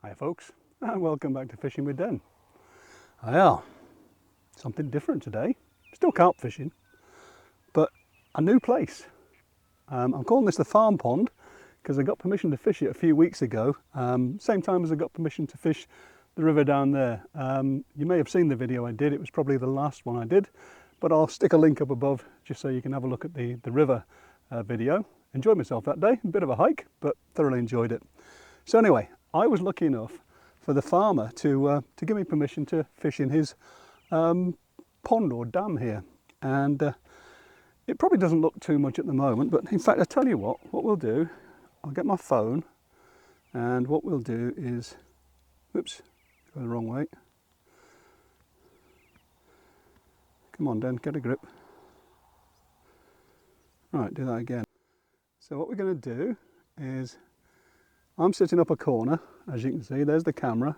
Hi folks, and welcome back to Fishing with Den. Well, something different today. Still carp fishing, but a new place. I'm calling this the farm pond because I got permission to fish it a few weeks ago, same time as I got permission to fish the river down there. You may have seen the video I did. It was probably the last one I did, but I'll stick a link up above just so you can have a look at the river video. Enjoyed myself that day, a bit of a hike, but thoroughly enjoyed it. So anyway, I was lucky enough for the farmer to give me permission to fish in his pond or dam here, and it probably doesn't look too much at the moment, but in fact I tell you what we'll do, I'll get my phone, and what we'll do is, oops, go the wrong way. Come on Dan, get a grip. Right, do that again. So what we're going to do is, I'm sitting up a corner, as you can see, there's the camera.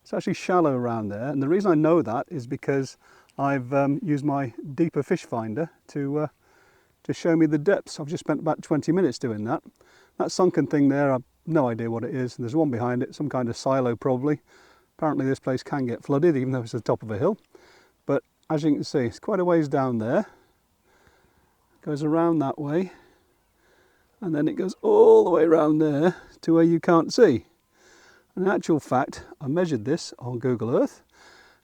It's actually shallow around there, and the reason I know that is because I've used my deeper fish finder to show me the depths. I've just spent about 20 minutes doing that. That sunken thing there, I've no idea what it is. There's one behind it, some kind of silo probably. Apparently this place can get flooded, even though it's at the top of a hill. But as you can see, it's quite a ways down there. It goes around that way, and then it goes all the way around there to where you can't see. In actual fact, I measured this on Google Earth,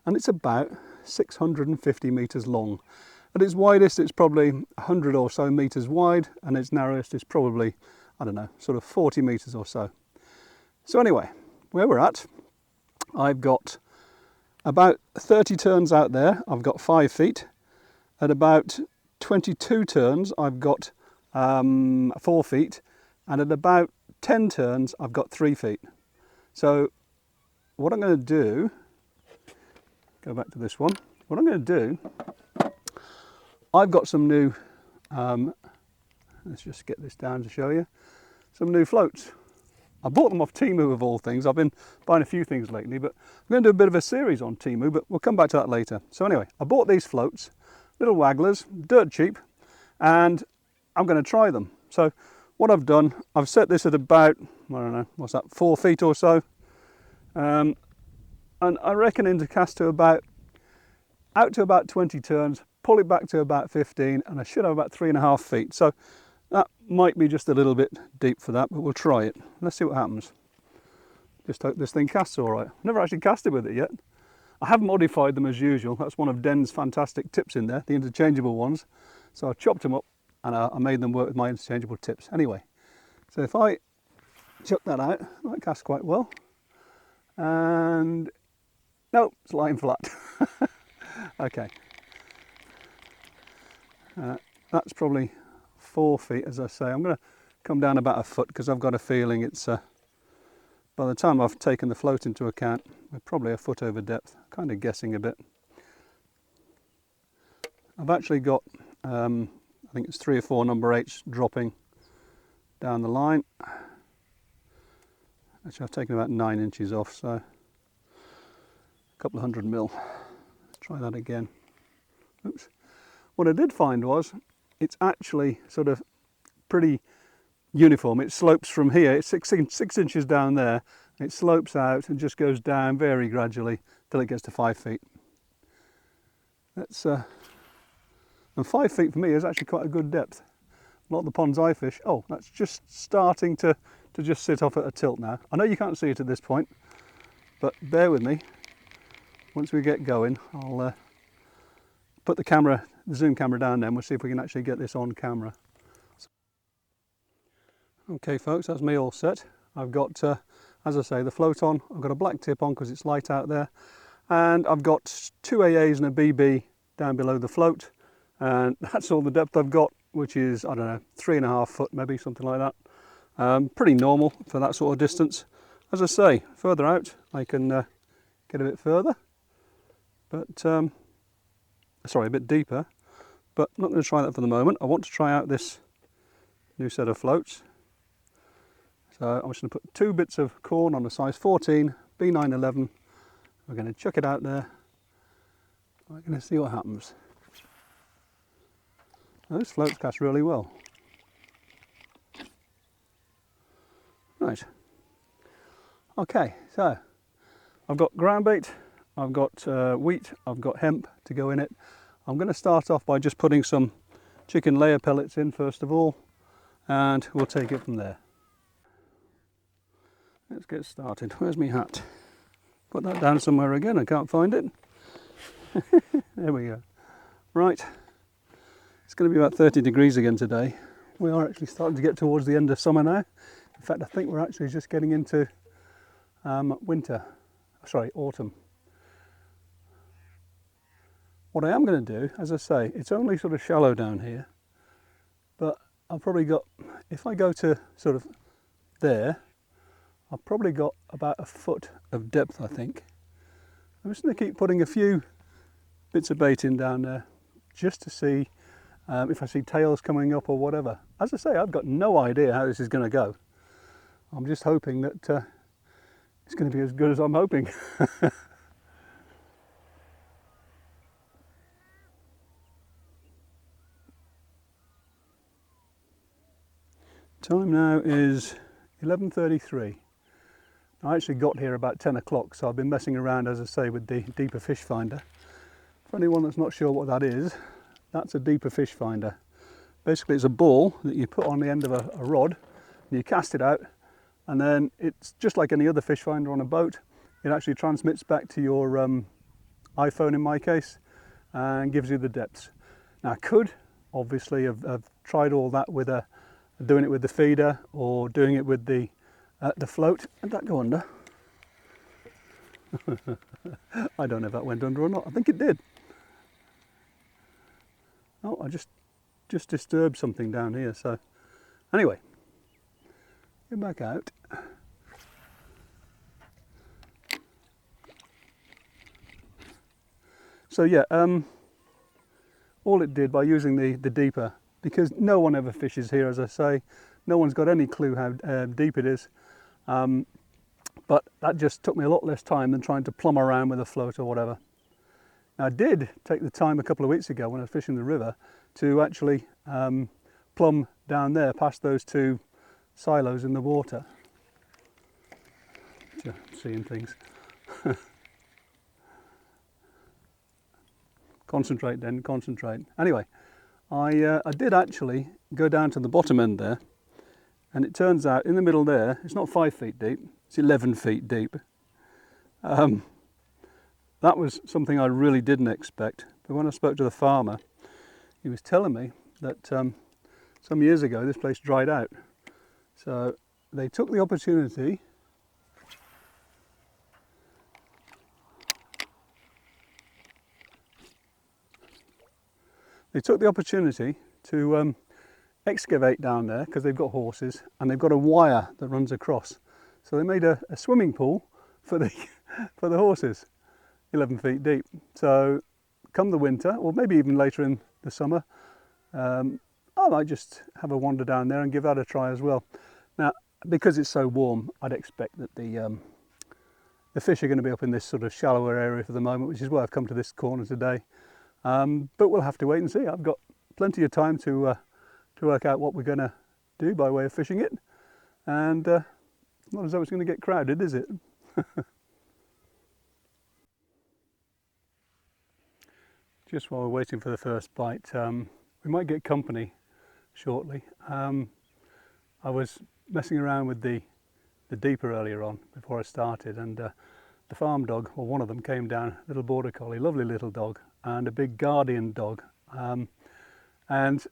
and it's about 650 meters long. At its widest, it's probably 100 or so meters wide, and its narrowest is probably, I don't know, sort of 40 meters or so. So anyway, where we're at, I've got about 30 turns out there. I've got 5 feet. At about 22 turns, I've got 4 feet, and at about 10 turns I've got 3 feet. So what I'm going to do, go back to this one, what I'm going to do, I've got some new, let's just get this down to show you, some new floats. I bought them off Temu of all things. I've been buying a few things lately, but I'm going to do a bit of a series on Temu, but we'll come back to that later. So anyway, I bought these floats, little wagglers, dirt cheap, and I'm going to try them. So what I've done, I've set this at about, I don't know, what's that, 4 feet or so. And I reckon into cast to about, out to about 20 turns, pull it back to about 15, and I should have about 3.5 feet. So that might be just a little bit deep for that, but we'll try it. Let's see what happens. Just hope this thing casts all right. I've never actually casted with it yet. I have modified them as usual. That's one of Den's fantastic tips in there, the interchangeable ones. So I chopped them up and I made them work with my interchangeable tips. Anyway, so if I chuck that out, that casts quite well. And no, it's lying flat. Okay. That's probably 4 feet, as I say. I'm going to come down about a foot because I've got a feeling it's, by the time I've taken the float into account, we're probably a foot over depth. Kind of guessing a bit. I've actually got, I think it's 3 or 4 number 8s dropping down the line. Actually, I've taken about 9 inches off, so a couple of 100 mil. Let's try that again. Oops. What I did find was it's actually sort of pretty uniform. It slopes from here. It's 6 inches down there. It slopes out and just goes down very gradually till it gets to 5 feet. That's and 5 feet for me is actually quite a good depth. A lot of the ponds I fish, oh, that's just starting to just sit off at a tilt now. I know you can't see it at this point, but bear with me. Once we get going, I'll put the zoom camera down, then we'll see if we can actually get this on camera. Okay folks, that's me all set. I've got, as I say, the float on. I've got a black tip on because it's light out there, and I've got 2 AAs and a BB down below the float, and that's all the depth I've got, which is, I don't know, 3.5 foot maybe, something like that. Pretty normal for that sort of distance. As I say, further out I can get a bit further, but sorry, a bit deeper, but I'm not going to try that for the moment. I want to try out this new set of floats. So I'm just going to put 2 bits of corn on a size 14 B911. We're going to chuck it out there. We're going to see what happens. Those floats cast really well. Right. Okay, so I've got ground bait, I've got wheat, I've got hemp to go in it. I'm going to start off by just putting some chicken layer pellets in first of all, and we'll take it from there. Let's get started. Where's my hat? Put that down somewhere again, I can't find it. There we go. Right, it's going to be about 30 degrees again today. We are actually starting to get towards the end of summer now. In fact, I think we're actually just getting into autumn. What I am going to do, as I say, it's only sort of shallow down here, but I've probably got, if I go to sort of there, I've probably got about a foot of depth, I think. I'm just going to keep putting a few bits of bait in down there just to see if I see tails coming up or whatever. As I say, I've got no idea how this is going to go. I'm just hoping that it's going to be as good as I'm hoping. Time now is 11:33. I actually got here about 10 o'clock, so I've been messing around, as I say, with the deeper fish finder. For anyone that's not sure what that is, that's a deeper fish finder. Basically, it's a ball that you put on the end of a rod, and you cast it out, and then it's just like any other fish finder on a boat. It actually transmits back to your iPhone, in my case, and gives you the depths. Now, I could obviously have tried all that with doing it with the feeder or doing it with the float. Did that go under? I don't know if that went under or not. I think it did. Oh, I just disturbed something down here. So anyway, get back out. So yeah, all it did by using the deeper, because no one ever fishes here, as I say, no one's got any clue how deep it is. But that just took me a lot less time than trying to plumb around with a float or whatever. Now, I did take the time a couple of weeks ago when I was fishing the river to actually plumb down there past those two silos in the water. Seeing things. Concentrate then, concentrate. Anyway, I did actually go down to the bottom end there, and it turns out in the middle there, it's not 5 feet deep, it's 11 feet deep. That was something I really didn't expect, but when I spoke to the farmer, he was telling me that some years ago this place dried out. So they took the opportunity to excavate down there, because they've got horses and they've got a wire that runs across. So they made a swimming pool for the for the horses, 11 feet deep. So come the winter, or maybe even later in the summer, I might just have a wander down there and give that a try as well. Now, because it's so warm, I'd expect that the fish are going to be up in this sort of shallower area for the moment, which is why I've come to this corner today. But we'll have to wait and see. I've got plenty of time to work out what we're going to do by way of fishing it, and not as though it's going to get crowded, is it? Just while we're waiting for the first bite, we might get company shortly. I was messing around with the deeper earlier on before I started, and the farm dog, well, one of them came down, little border collie, lovely little dog, and a big guardian dog, and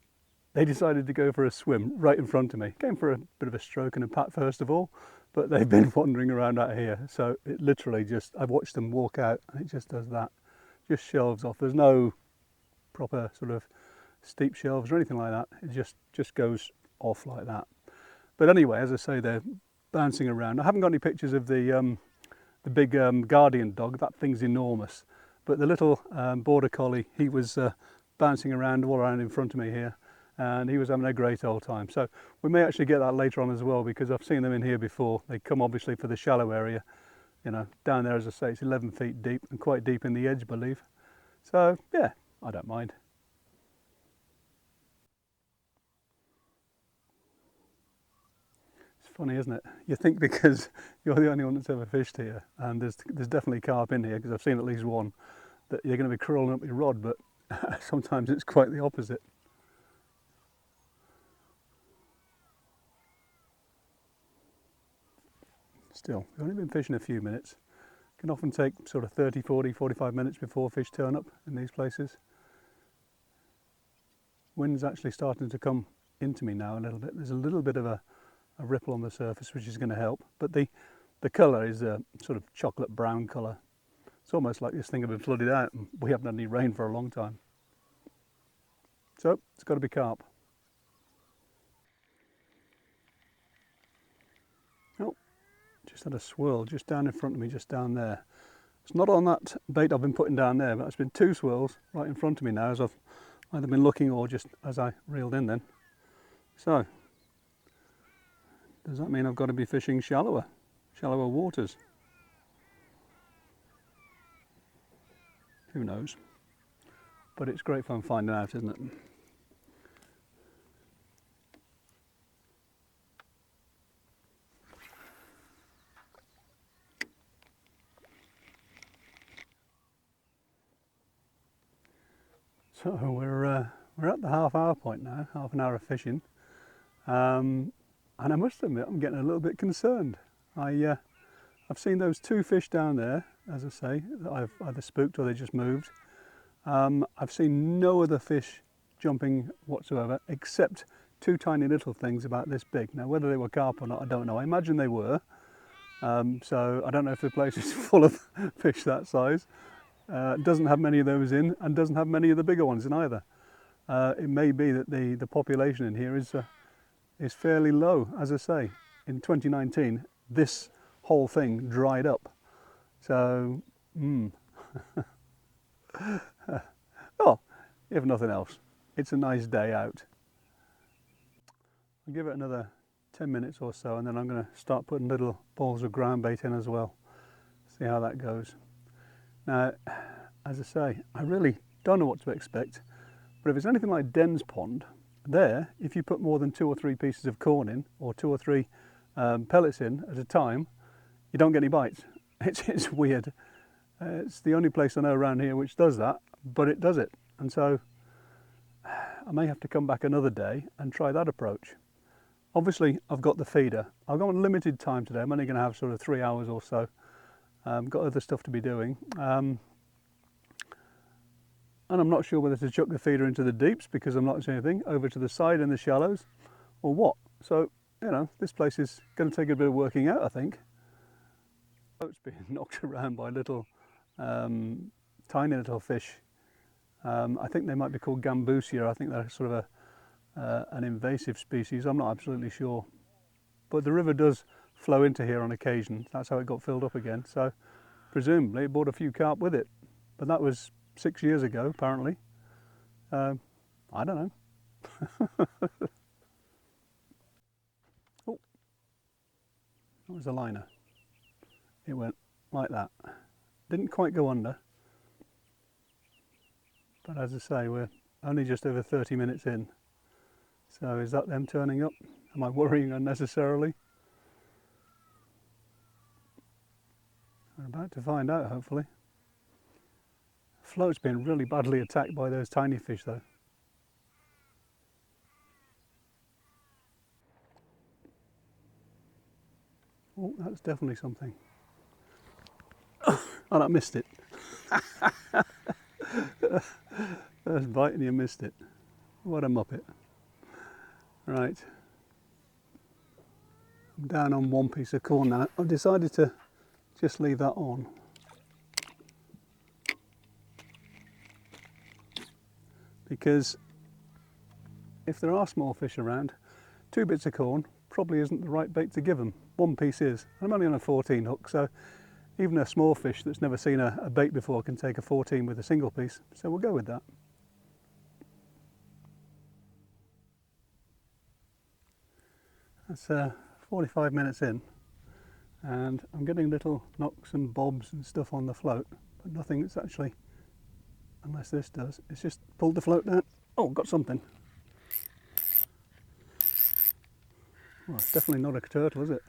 they decided to go for a swim right in front of me. Came for a bit of a stroke and a pat first of all, but they've been wandering around out here, so it literally just, I've watched them walk out and it just does that, just shelves off. There's no proper sort of steep shelves or anything like that, it just goes off like that. But anyway, as I say, they're bouncing around. I haven't got any pictures of the big guardian dog. That thing's enormous, but the little border collie, he was bouncing around all around in front of me here, and he was having a great old time. So we may actually get that later on as well, because I've seen them in here before. They come obviously for the shallow area, you know, down there, as I say, it's 11 feet deep and quite deep in the edge, I believe. So yeah, I don't mind. It's Funny, isn't it? You think because you're the only one that's ever fished here, and there's definitely carp in here, because I've seen at least one, that you're going to be crawling up your rod, but sometimes it's quite the opposite. Still, we've only been fishing a few minutes. It can often take sort of 30, 40, 45 minutes before fish turn up in these places. Wind's actually starting to come into me now a little bit. There's a little bit of a ripple on the surface, which is going to help, but the colour is a sort of chocolate brown colour. It's almost like this thing had been flooded out and we haven't had any rain for a long time. So it's got to be carp. Oh, just had a swirl just down in front of me, just down there. It's not on that bait I've been putting down there, but it's been two swirls right in front of me now as I've either been looking or just as I reeled in then. So, does that mean I've got to be fishing shallower waters? Who knows? But it's great fun finding out, isn't it? So we're at the half-hour point now, half an hour of fishing, and I must admit I'm getting a little bit concerned. I've seen those two fish down there, as I say, that I've either spooked or they just moved. I've seen no other fish jumping whatsoever, except two tiny little things about this big. Now, whether they were carp or not, I don't know. I imagine they were. So I don't know if the place is full of fish that size. Doesn't have many of those in, and doesn't have many of the bigger ones in either. It may be that the population in here is fairly low. As I say, in 2019, this whole thing dried up. So, oh, if nothing else, it's a nice day out. I'll give it another 10 minutes or so, and then I'm going to start putting little balls of ground bait in as well. See how that goes. Now, as I say, I really don't know what to expect, but if it's anything like Den's Pond, there, if you put more than 2 or 3 pieces of corn in, or 2 or 3 pellets in at a time, you don't get any bites. It's weird. It's the only place I know around here which does that, but it does it. And so I may have to come back another day and try that approach. Obviously, I've got the feeder. I've got limited time today. I'm only going to have sort of 3 hours or so. Got other stuff to be doing. And I'm not sure whether to chuck the feeder into the deeps because I'm not seeing anything, over to the side in the shallows, or what. So, you know, this place is going to take a bit of working out, I think. Boat's being knocked around by little, tiny little fish. I think they might be called gambusia. I think they're sort of an invasive species. I'm not absolutely sure. But the river does flow into here on occasion. That's how it got filled up again. So presumably it brought a few carp with it. But that was 6 years ago, apparently. I don't know. Oh, that was a liner. It went like that. Didn't quite go under. But as I say, we're only just over 30 minutes in. So is that them turning up? Am I worrying unnecessarily? We're about to find out, hopefully. Float's been really badly attacked by those tiny fish though. Oh, that's definitely something. And I missed it. First bite and you missed it. What a muppet. Right. I'm down on 1 piece of corn now. I've decided to just leave that on. Because if there are small fish around, 2 bits of corn probably isn't the right bait to give them. 1 piece is. I'm only on a 14 hook, so even a small fish that's never seen a bait before can take a 14 with a single piece. So we'll go with that. That's 45 minutes in, and I'm getting little knocks and bobs and stuff on the float, but nothing that's actually, unless this does, it's just pulled the float down. Oh, got something. Well, it's definitely not a turtle, is it?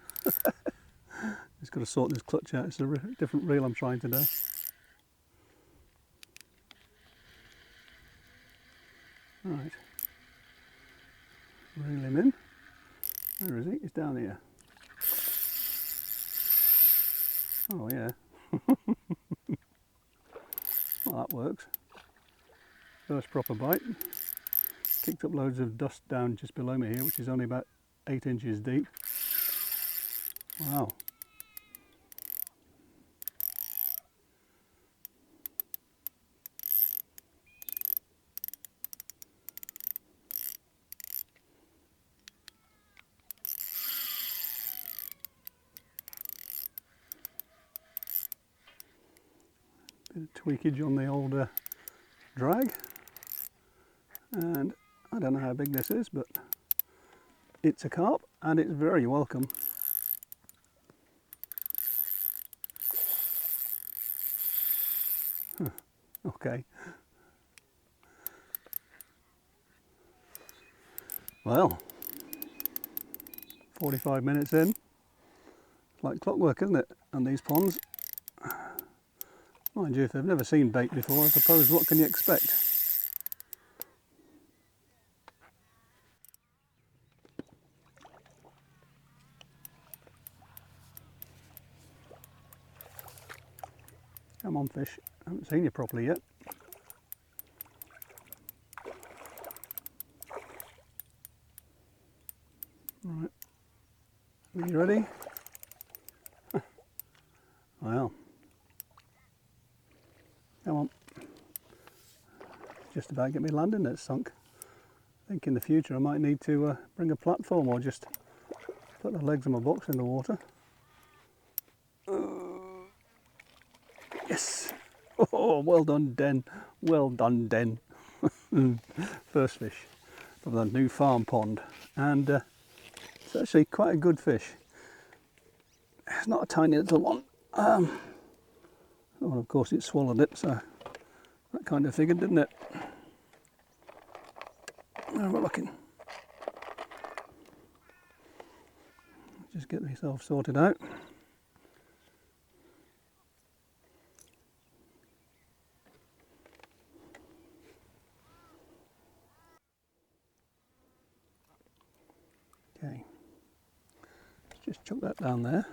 Just got to sort this clutch out. It's a different reel I'm trying today. Right. Reel him in. Where is he? He's down here. Oh yeah. Well, that works. First proper bite. Kicked up loads of dust down just below me here, which is only about 8 inches deep. Wow. Bit of tweakage on the old drag, and I don't know how big this is, but it's a carp and it's very welcome. Huh. Okay. Well, 45 minutes in. It's like clockwork, isn't it? And these ponds. Mind you, if they've never seen bait before, I suppose what can you expect? Come on, fish. I haven't seen you properly yet. Right. Are you ready? Well. Come on. Just about get me landing net sunk. I think in the future I might need to bring a platform or just put the legs of my box in the water. Yes! Oh, well done, Den. Well done, Den. First fish from the new farm pond. And it's actually quite a good fish. It's not a tiny little one. Well, of course it swallowed it, so that kind of figured, didn't it? Where we're looking. Just get myself sorted out. Okay. Let's just chuck that down there.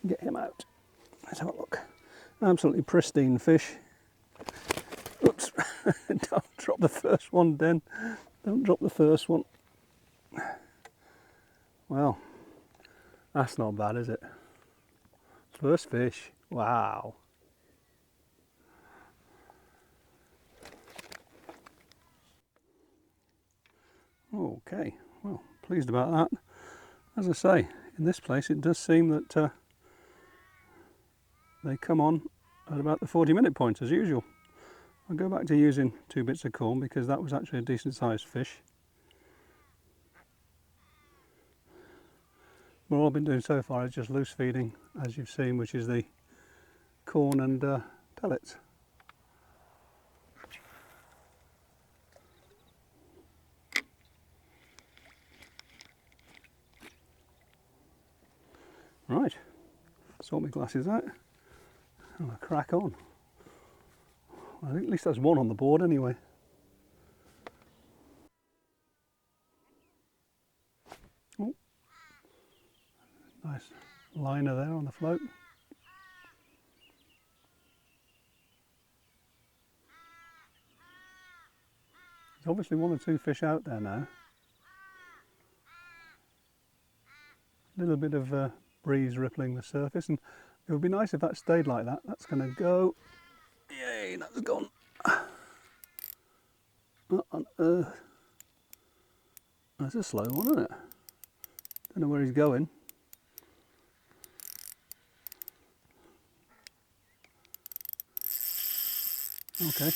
Get him out. Let's have a look. Absolutely pristine fish. Oops. Don't drop the first one, Den. Don't drop the first one. Well, that's not bad, is it? First fish. Wow. Okay, well, pleased about that. As I say, in this place it does seem that they come on at about the 40-minute point as usual. I'll go back to using 2 bits of corn because that was actually a decent sized fish. But all I've been doing so far is just loose feeding, as you've seen, which is the corn and pellets. Right, sort my glasses out and I'll crack on. Well, I think at least there's one on the board anyway. Oh, nice liner there on the float. There's obviously 1 or 2 fish out there now. A little bit of breeze rippling the surface, and it would be nice if that stayed like that. That's going to go. Yay, that's gone. What on earth? That's a slow one, isn't it? Don't know where he's going. Okay.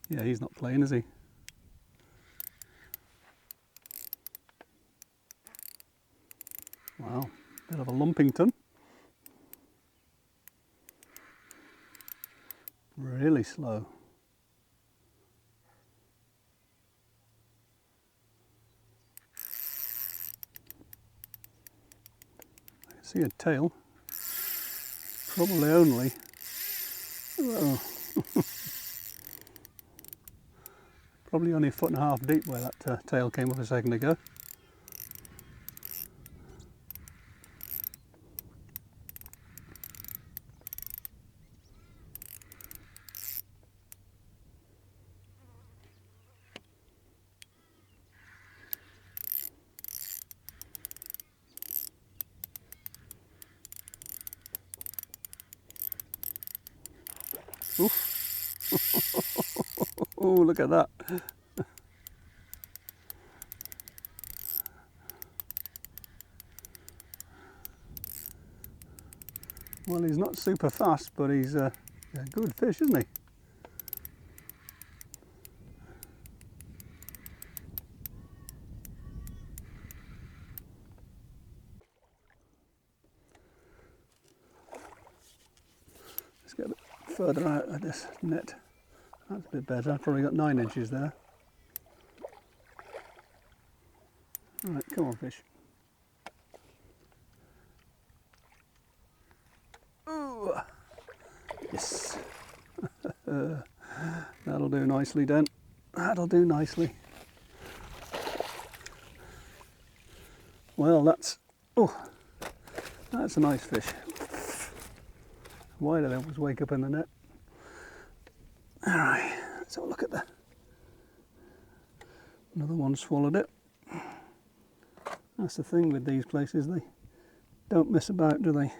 Yeah, he's not playing, is he? Wow, bit of a lumpington. Really slow. see a tail. Probably only, well, probably only 1.5 foot deep where that tail came up a second ago. Oh, look at that. Well, he's not super fast, but he's a good fish, isn't he? Let's get a bit further out of this net. That's a bit better. I've probably got 9 inches there. All right, come on, fish. Ooh, yes. That'll do nicely, then. That'll do nicely. Well, that's a nice fish. Why do they always wake up in the net? All right, let's have a look at that. Another one swallowed it. That's the thing with these places, they don't mess about, do they?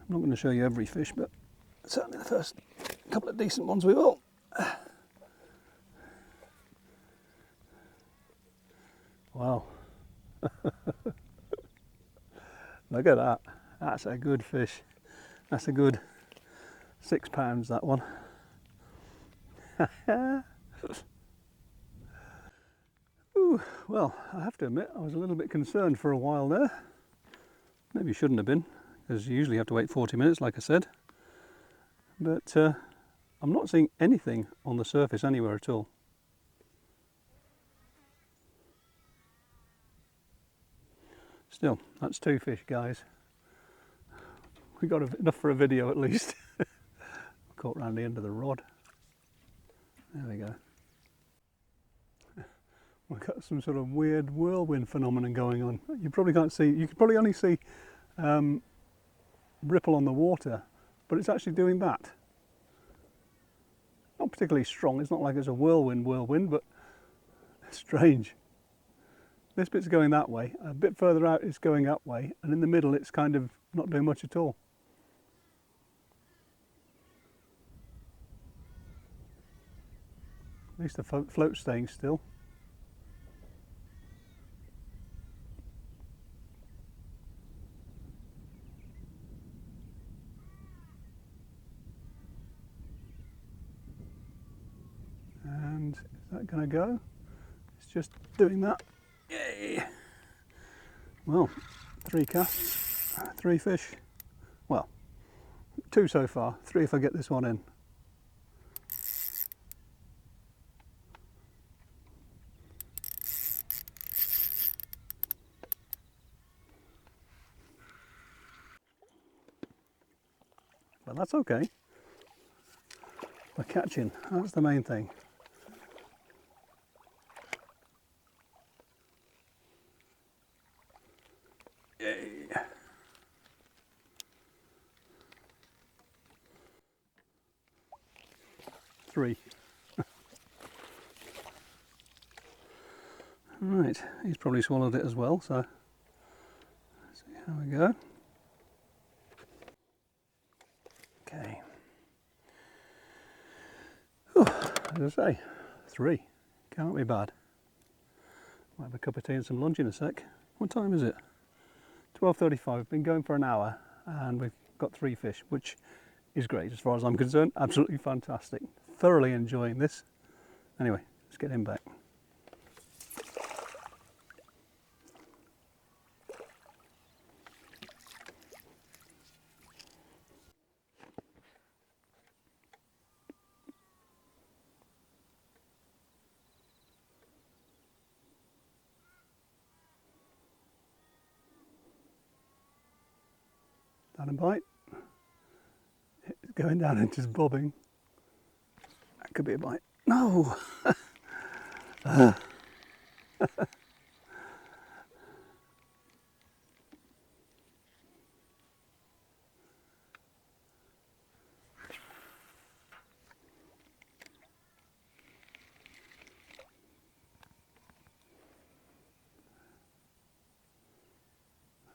I'm not going to show you every fish, but certainly the first couple of decent ones we will. Wow. Look at that. That's a good fish. That's a good 6 pounds, that one. Ooh, well, I have to admit, I was a little bit concerned for a while there. Maybe shouldn't have been, because you usually have to wait 40 minutes, like I said. But I'm not seeing anything on the surface anywhere at all. Still, that's 2 fish, guys. We got enough for a video at least. Caught round the end of the rod. There we go. We've got some sort of weird whirlwind phenomenon going on. You probably can't see, you could probably only see ripple on the water, but it's actually doing that. Not particularly strong, it's not like it's a whirlwind, but strange. This bit's going that way, a bit further out it's going that way, and in the middle it's kind of not doing much at all. At least the float's staying still. And is that going to go? It's just doing that. Yay! Well, 3 casts, 3 fish. Well, 2 so far, 3 if I get this one in. But that's okay. We're catching, that's the main thing. Yay! Three. Right, he's probably swallowed it as well, so let's see how we go. Okay. Whew, as I say, 3. Can't be bad. Might have a cup of tea and some lunch in a sec. What time is it? 12:35. We've been going for an hour and we've got 3 fish, which is great as far as I'm concerned. Absolutely fantastic. Thoroughly enjoying this. Anyway, let's get him back. Down and bite. It's going down and just bobbing. That could be a bite. No!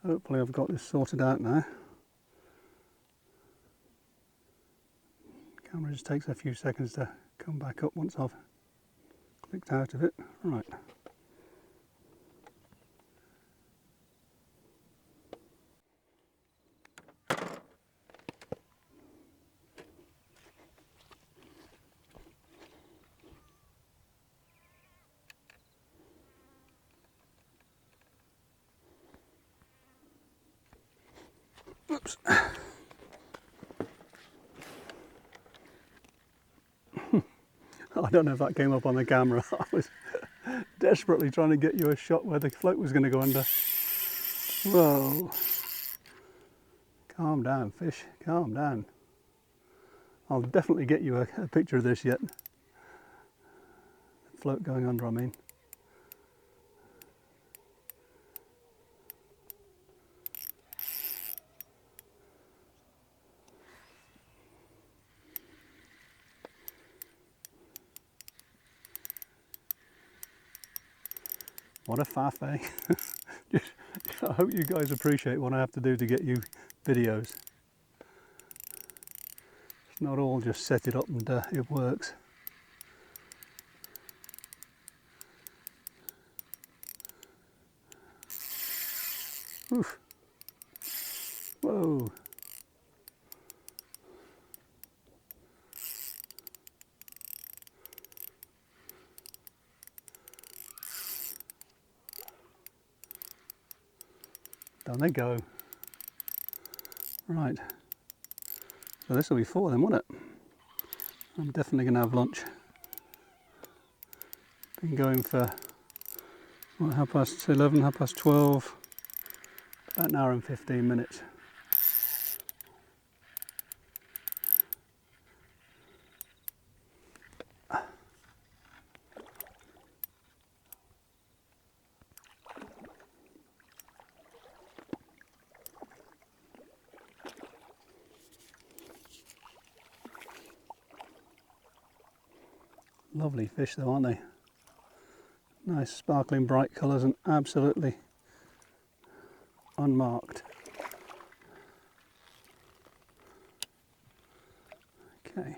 Hopefully I've got this sorted out now. The camera just takes a few seconds to come back up once I've clicked out of it. Right. Oops. I don't know if that came up on the camera. I was desperately trying to get you a shot where the float was going to go under. Whoa. Calm down, fish. Calm down. I'll definitely get you a picture of this yet. The float going under, I mean. What a faff, eh? I hope you guys appreciate what I have to do to get you videos. It's not all just set it up and it works. Oof. Whoa. Down they go. Right. So this will be 4 then, won't it? I'm definitely going to have lunch. Been going for what, 11:30, 12:30, about an hour and 15 minutes. Lovely fish though, aren't they? Nice sparkling bright colours and absolutely unmarked. Okay,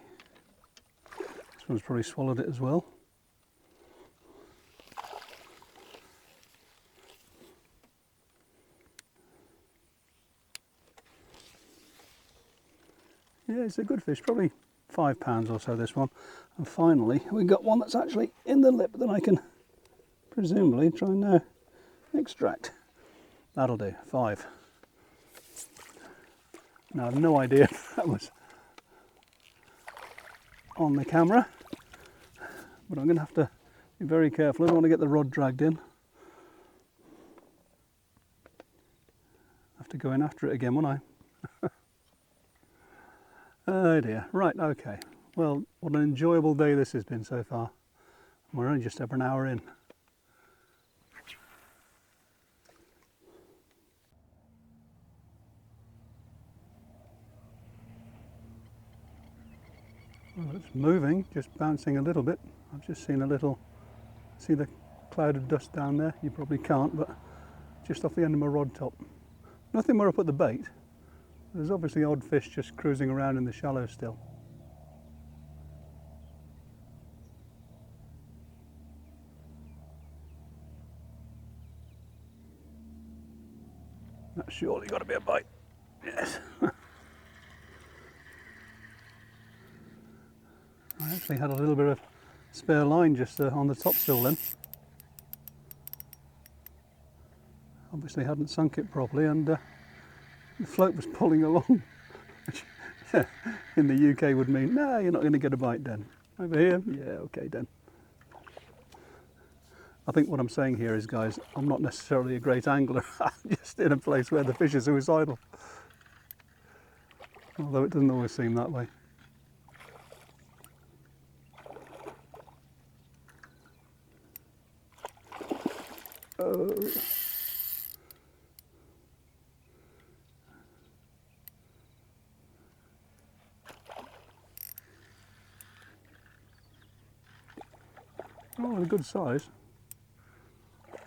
this one's probably swallowed it as well. Yeah, it's a good fish, probably 5 pounds or so, this one. And finally we got one that's actually in the lip that I can presumably try and extract. That'll do, 5. Now I've no idea if that was on the camera, but I'm going to have to be very careful. I don't want to get the rod dragged in. Have to go in after it again, won't I? Oh dear. Right, okay. Well, what an enjoyable day this has been so far. We're only just over an hour in. Well, it's moving, just bouncing a little bit. I've just seen see the cloud of dust down there? You probably can't, but just off the end of my rod top. Nothing where I put the bait. There's obviously odd fish just cruising around in the shallows still. That's surely got to be a bite. Yes. I actually had a little bit of spare line just on the top still then. Obviously hadn't sunk it properly, and the float was pulling along, which in the UK would mean, no, you're not going to get a bite, Den. Over here, yeah, okay, Den. I think what I'm saying here is, guys, I'm not necessarily a great angler. I'm just in a place where the fish are suicidal. although it doesn't always seem that way. Oh. Oh, a good size.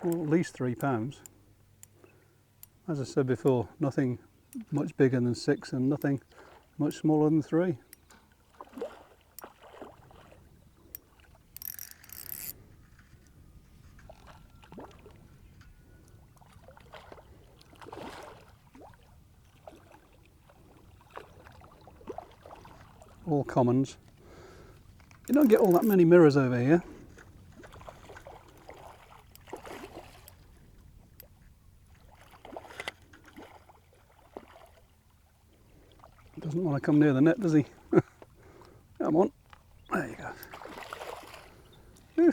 Well, at least 3 pounds. As I said before, nothing much bigger than 6 and nothing much smaller than 3. All commons. You don't get all that many mirrors over here. Doesn't want to come near the net, does he? Come on. There you go. Whew.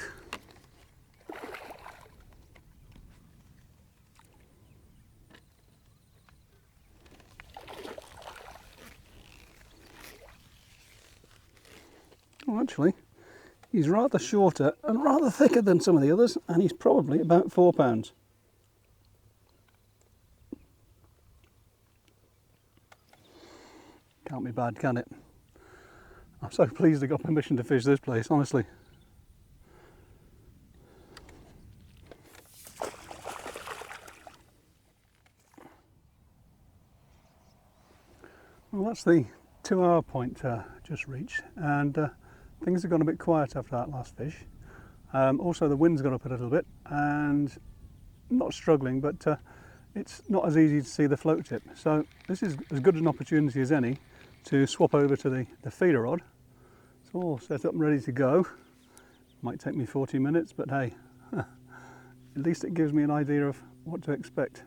Well, actually, he's rather shorter and rather thicker than some of the others, and he's probably about 4 pounds. Can't be bad, can it? I'm so pleased I got permission to fish this place, honestly. Well, that's the 2-hour point just reached, and things have gone a bit quiet after that last fish. Also, the wind's got up a little bit, and not struggling, but it's not as easy to see the float tip. So this is as good an opportunity as any to swap over to the feeder rod. It's all set up and ready to go. Might take me 40 minutes, but hey, at least it gives me an idea of what to expect.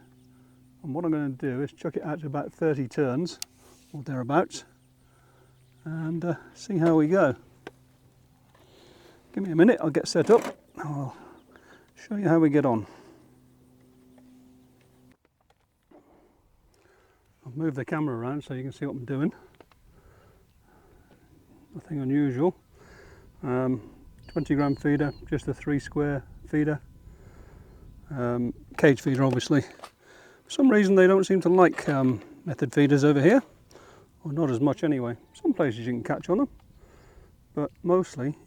And what I'm going to do is chuck it out to about 30 turns or thereabouts and see how we go. Give me a minute, I'll get set up. I'll show you how we get on. I'll move the camera around so you can see what I'm doing. Nothing unusual. 20-gram feeder, just a 3 square feeder. Cage feeder, obviously. For some reason they don't seem to like method feeders over here, or not as much anyway. Some places you can catch on them, but mostly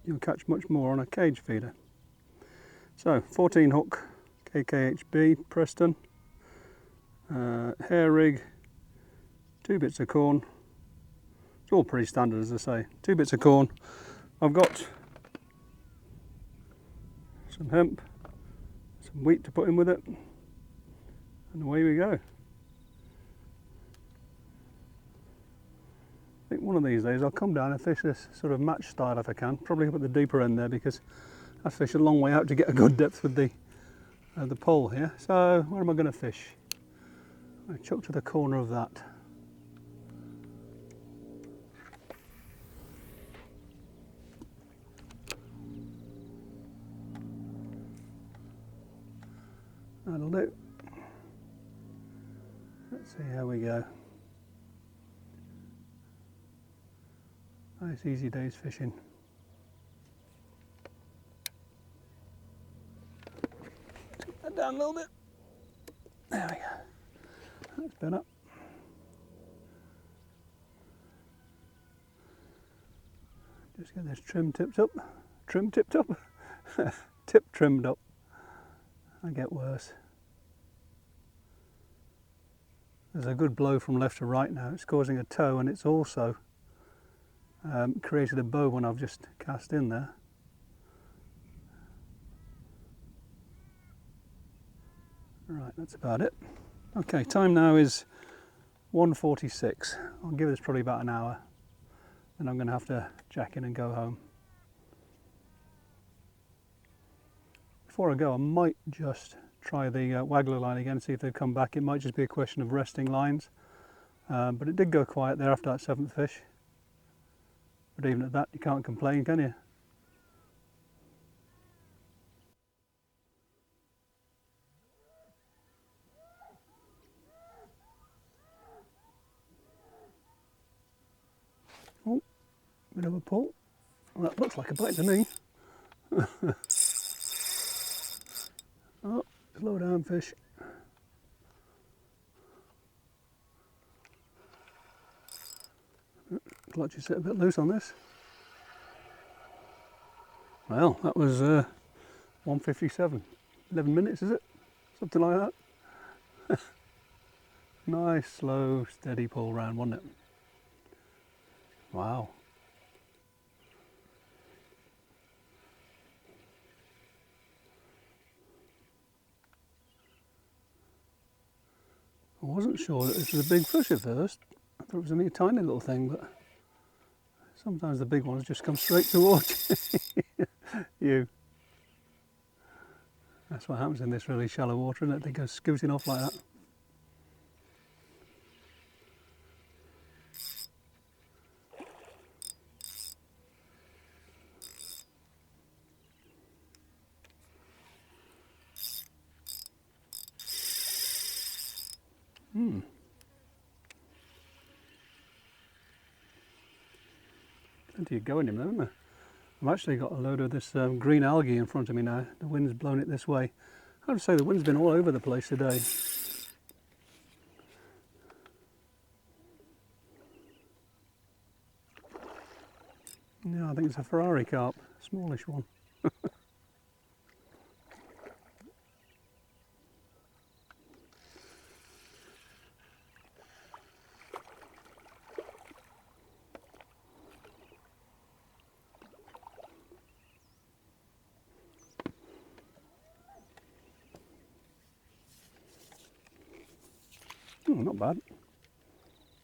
you'll catch much more on a cage feeder. So 14 hook KKHB Preston, hair rig, 2 bits of corn. It's all pretty standard, as I say. 2 bits of corn. I've got some hemp, some wheat to put in with it, and away we go. I think one of these days I'll come down and fish this sort of match style if I can, probably up at the deeper end there, because I fish a long way out to get a good depth with the pole here. So where am I going to fish? I chuck to the corner of that. That'll do. Let's see how we go. Nice easy day's fishing. Take that down a little bit. There we go. That's better. Just get this trim tipped up. Trim tipped up? Tip trimmed up. I get worse. There's a good blow from left to right now. It's causing a tow, and it's also created a bow when I've just cast in there. Right, that's about it. Okay, time now is 1:46. I'll give this probably about an hour, then I'm going to have to jack in and go home. Before I go, I might just try the waggler line again, see if they come back. It might just be a question of resting lines, but it did go quiet there after that 7th fish. But even at that, you can't complain, can you? bit of a pull. Well, that looks like a bite to me. Oh, slow down, fish. Clutch is a bit loose on this. Well, that was 1:57. 11 minutes, is it? Something like that. Nice, slow, steady pull round, wasn't it? Wow. I wasn't sure that this was a big fish at first. I thought it was only a tiny little thing, but sometimes the big ones just come straight towards you. That's what happens in this really shallow water, isn't it? They go scooting off like that. Plenty of go in him, though, isn't there? I've actually got a load of this green algae in front of me now. The wind's blown it this way. I have to say the wind's been all over the place today. Yeah, I think it's a Ferrari carp, smallish one. Not bad.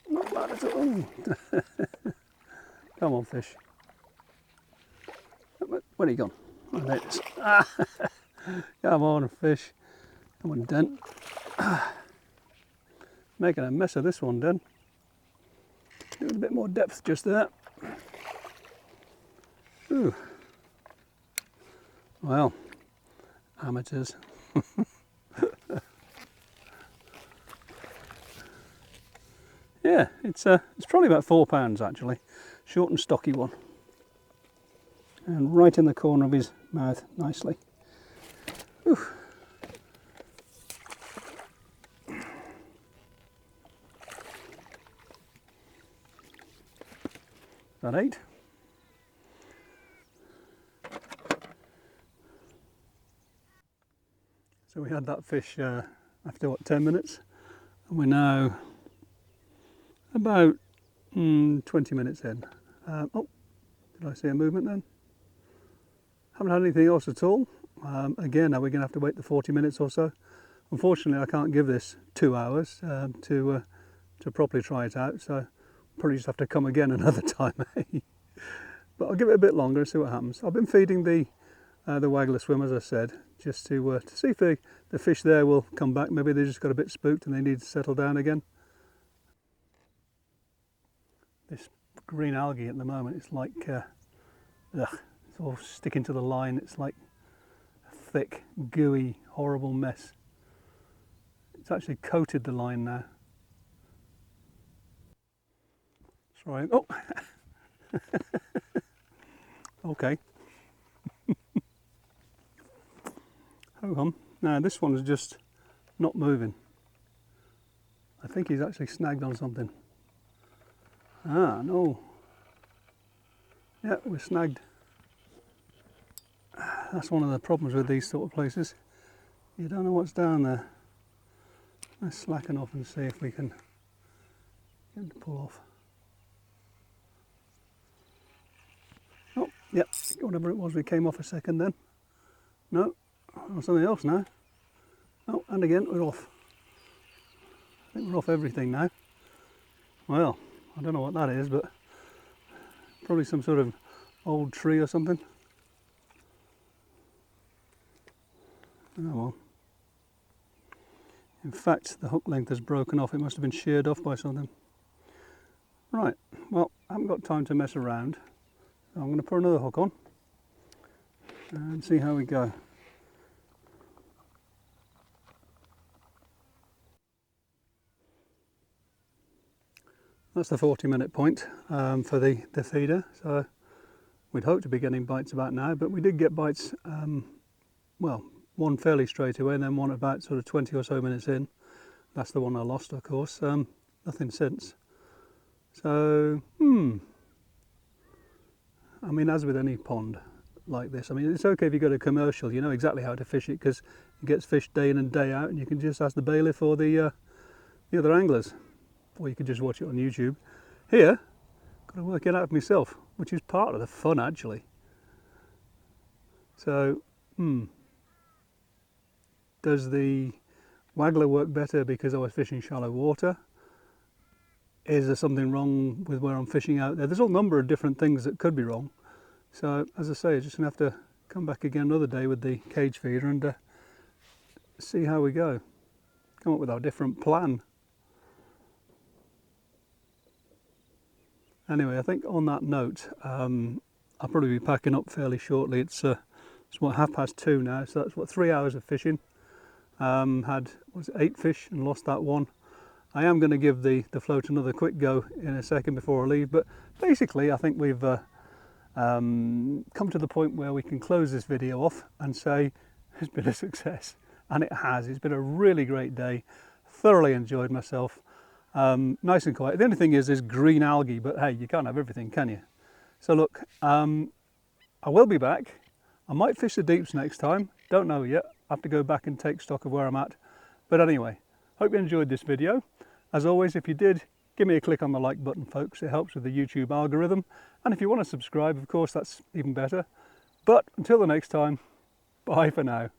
Not bad at all. Come on, fish. Where are you gone? Oh, there it is. Come on, fish. Come on, Den. Making a mess of this one, Den. Doing a bit more depth just there. Ooh. Well, amateurs. Yeah, it's probably about £4 actually. Short and stocky one. And right in the corner of his mouth, nicely. Whew. That 8. So we had that fish after what, 10 minutes, and we're now about 20 minutes in. Oh, did I see a movement then? Haven't had anything else at all. Again, now we're going to have to wait the 40 minutes or so. Unfortunately, I can't give this 2 hours to properly try it out, so probably just have to come again another time. But I'll give it a bit longer and see what happens. I've been feeding the waggler swim, as I said, just to see if the fish there will come back. Maybe they just got a bit spooked and they need to settle down again. This green algae at the moment, it's like, it's all sticking to the line. It's like a thick, gooey, horrible mess. It's actually coated the line now. Sorry. Oh! Okay. Hold on. Now this one's just not moving. I think he's actually snagged on something. Ah, no. Yeah, we're snagged. That's one of the problems with these sort of places. You don't know what's down there. Let's slacken off and see if we can get him to pull off. Oh, yep, whatever it was, we came off a second then. No, oh, something else now. Oh, and again, we're off. I think we're off everything now. Well, I don't know what that is, but probably some sort of old tree or something. Oh well. In fact, the hook length has broken off. It must have been sheared off by something. Right, well, I haven't got time to mess around. So I'm going to put another hook on and see how we go. That's the 40-minute point for the feeder. So we'd hoped to be getting bites about now, but we did get bites, well, one fairly straight away and then one about sort of 20 or so minutes in. That's the one I lost, of course. Nothing since. So, I mean, as with any pond like this, I mean, it's okay if you go to commercial, you know exactly how to fish it because it gets fished day in and day out, and you can just ask the bailiff or the other anglers, or you can just watch it on YouTube. Here, got to work it out for myself, which is part of the fun, actually. So, does the waggler work better because I was fishing shallow water? Is there something wrong with where I'm fishing out there? There's a number of different things that could be wrong. So, as I say, I'm just going to have to come back again another day with the cage feeder and see how we go. Come up with our different plan. Anyway, I think on that note, I'll probably be packing up fairly shortly. It's what, 2:30 now, so that's what, 3 hours of fishing. Had 8 fish and lost that one. I am going to give the float another quick go in a second before I leave, but basically I think we've come to the point where we can close this video off and say it's been a success, and it has. It's been a really great day. Thoroughly enjoyed myself. Nice and quiet. The only thing is there's green algae, but hey, you can't have everything, can you? So look, I will be back. I might fish the deeps next time. Don't know yet. I have to go back and take stock of where I'm at. But anyway, hope you enjoyed this video. As always, if you did, give me a click on the like button, folks. It helps with the YouTube algorithm. And if you want to subscribe, of course, that's even better. But until the next time, bye for now.